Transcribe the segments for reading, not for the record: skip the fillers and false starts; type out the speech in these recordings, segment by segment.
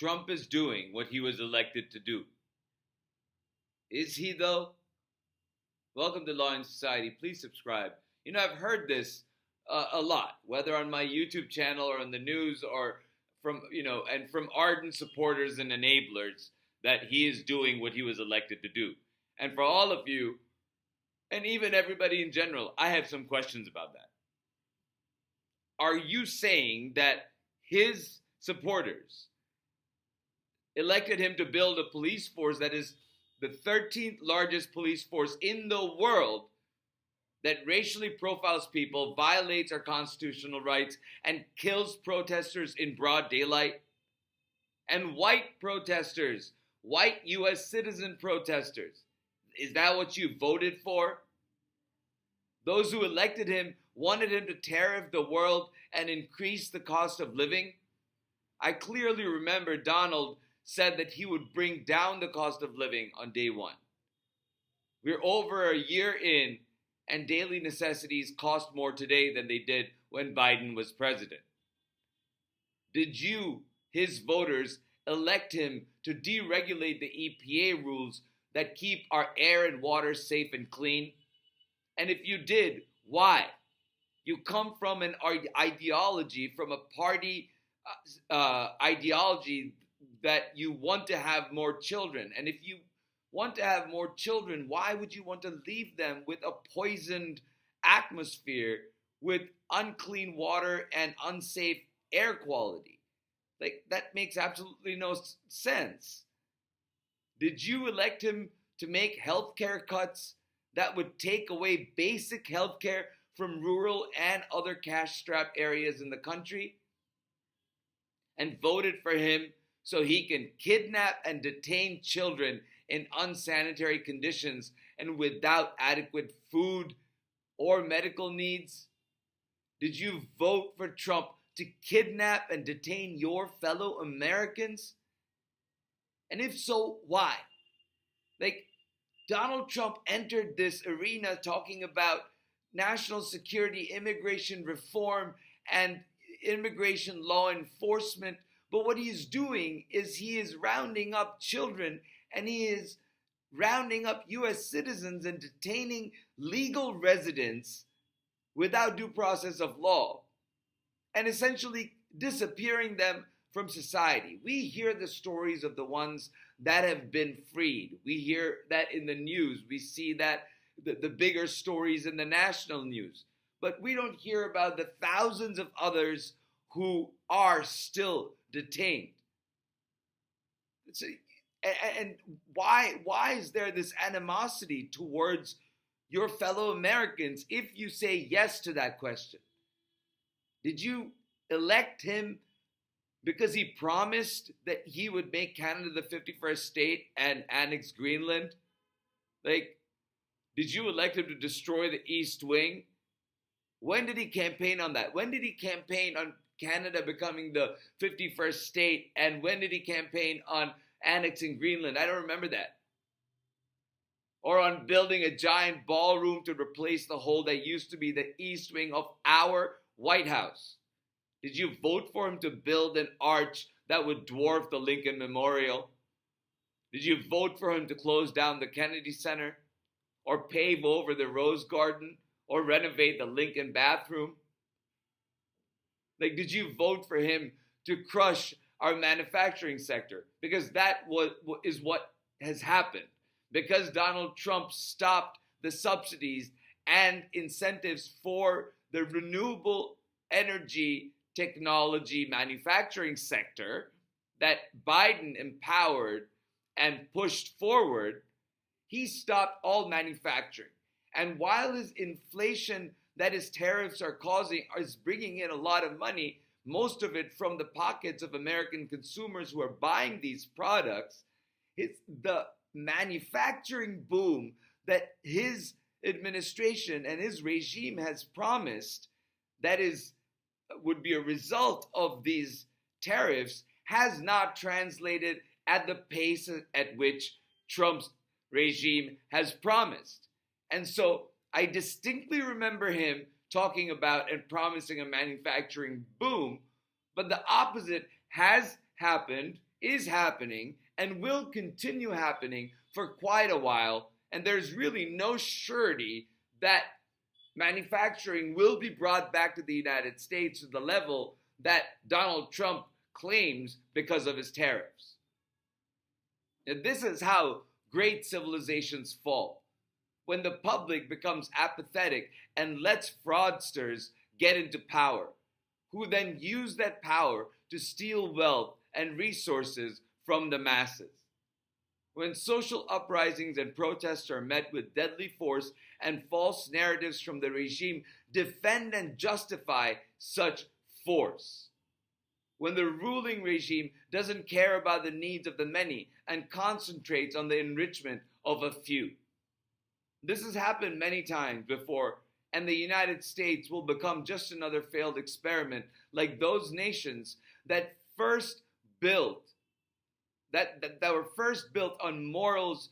Trump is doing what he was elected to do. Is he, though? Welcome to Law and Society. Please subscribe. I've heard this a lot, whether on my YouTube channel or on the news or from ardent supporters and enablers, that he is doing what he was elected to do. And for all of you, and even everybody in general, I have some questions about that. Are you saying that his supporters elected him to build a police force that is the 13th largest police force in the world, that racially profiles people, violates our constitutional rights, and kills protesters in broad daylight? And white protesters, white U.S. citizen protesters, is that what you voted for? Those who elected him wanted him to tariff the world and increase the cost of living? I clearly remember Donald said that he would bring down the cost of living on day one. We're over a year in, and daily necessities cost more today than they did when Biden was president. Did you, his voters, elect him to deregulate the EPA rules that keep our air and water safe and clean? And if you did, why? You come from an ideology, from a party ideology that you want to have more children. And if you want to have more children, why would you want to leave them with a poisoned atmosphere, with unclean water and unsafe air quality? Like, that makes absolutely no sense. Did you elect him to make healthcare cuts that would take away basic healthcare from rural and other cash-strapped areas in the country? And voted for him so he can kidnap and detain children in unsanitary conditions and without adequate food or medical needs? Did you vote for Trump to kidnap and detain your fellow Americans? And if so, why? Like, Donald Trump entered this arena talking about national security, immigration reform, and immigration law enforcement. But what he's doing is he is rounding up children, and he is rounding up U.S. citizens and detaining legal residents without due process of law, and essentially disappearing them from society. We hear the stories of the ones that have been freed. We hear that in the news. We see that the bigger stories in the national news. But we don't hear about the thousands of others who are still detained. And why is there this animosity towards your fellow Americans if you say yes to that question? Did you elect him because he promised that he would make Canada the 51st state and annex Greenland? Like, did you elect him to destroy the East Wing? When did he campaign on that? When did he campaign on Canada becoming the 51st state? And when did he campaign on annexing Greenland? I don't remember that. Or on building a giant ballroom to replace the hole that used to be the East Wing of our White House. Did you vote for him to build an arch that would dwarf the Lincoln Memorial? Did you vote for him to close down the Kennedy Center, or pave over the Rose Garden, or renovate the Lincoln bathroom? Like, did you vote for him to crush our manufacturing sector? Because that is what has happened. Because Donald Trump stopped the subsidies and incentives for the renewable energy technology manufacturing sector that Biden empowered and pushed forward, he stopped all manufacturing. And while his inflation that his tariffs are causing is bringing in a lot of money, most of it from the pockets of American consumers who are buying these products, the manufacturing boom that his administration and his regime has promised that would be a result of these tariffs has not translated at the pace at which Trump's regime has promised. And so I distinctly remember him talking about and promising a manufacturing boom, but the opposite has happened is happening and will continue happening for quite a while, and there's really no surety that manufacturing will be brought back to the United States to the level that Donald Trump claims because of his tariffs. And this is how great civilizations fall. When the public becomes apathetic and lets fraudsters get into power, who then use that power to steal wealth and resources from the masses. When social uprisings and protests are met with deadly force and false narratives from the regime defend and justify such force. When the ruling regime doesn't care about the needs of the many and concentrates on the enrichment of a few. This has happened many times before, and the United States will become just another failed experiment like those nations that first built that were first built on morals,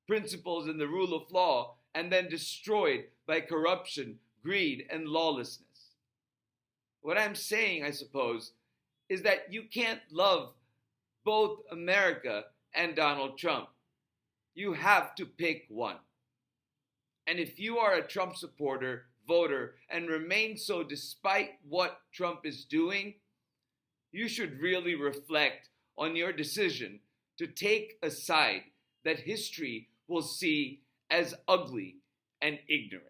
principles, and the rule of law, and then destroyed by corruption, greed, and lawlessness. What I'm saying, I suppose, is that you can't love both America and Donald Trump. You have to pick one. And if you are a Trump supporter, voter, and remain so despite what Trump is doing, you should really reflect on your decision to take a side that history will see as ugly and ignorant.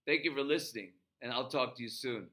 Thank you for listening, and I'll talk to you soon.